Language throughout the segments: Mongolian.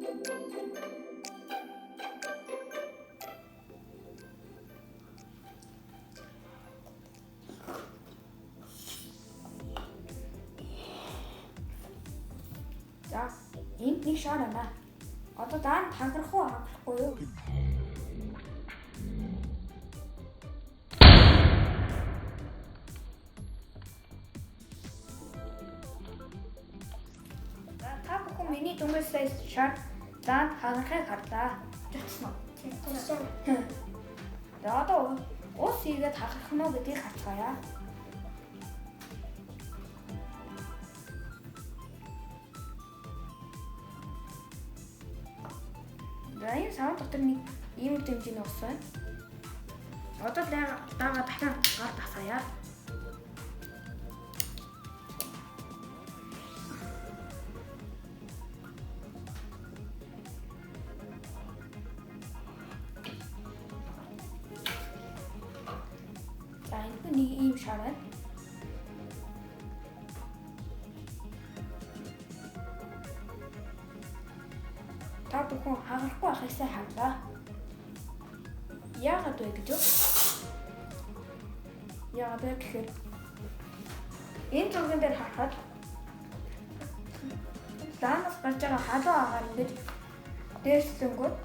За энд нэг шар байна. Одоо даанд ханхрах уу ханхрахгүй юу? За та бүхэн миний дүнгийн шар даанд ханхрахыг харлаа. Тэгсэн үү? Тэгсэн. За одоо ус хийгээд ханхрах нь уу гэдгийг харцгаая. За энэ савн дотор нэг ийм хэмжээний ус байна. Одоо даага дахин гар тасгая. За энэ нэг ийм шар байна. Та бүхэн хагарахгүй байхыг сайн харлаа. Яагаад вэ гэж юу? Яагаад вэ гэхээр энэ зурган дээр харахад даанаас гарч байгаа халуун агаар ингэж дээрсэнгүүт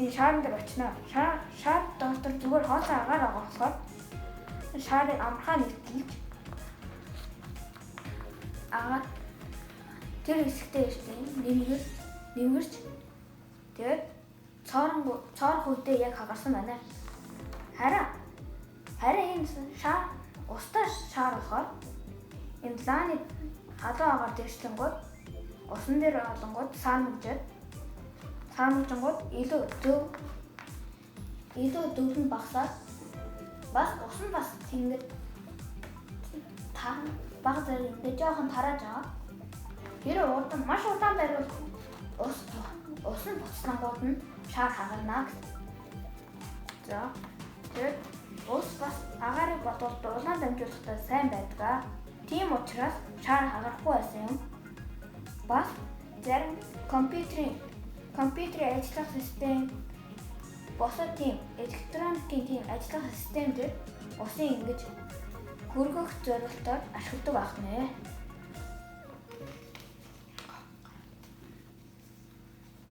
энэ шаарн дээр очино. Шаар дотор зүгээр хоосон агаар байгаа болохоор шаарыг амархаа нэгтгэж агаар тэр хэсэгтээ нэмгэрч тэгээд цоорох үедээ яг хагарсан байна. Харин энэ шар устдаа шар болохоор энэ лааны халуун агаар дээрчлэнгүүд усан дээр олонгууд саамжингууд илүү дөвлөн багасаад бас усан бас ингэж баг зэрэг ингэж жоохон тарааж байгаа. Тэр маш удаан байвал усан буцлангууд нь шар хагарна гэсэн. За тэгээд ус бас агаарыг бодвол улаан дамжуулахтай сайн байдаг. Тийм учраас шар хагарахгүй байсан юм. Бас зарим компьютерийн ажиллах систем босод тийм электроникийн тийм ажиллах системээр усын ингэж хөргөх зорилтоор ашигладаг байх нэ.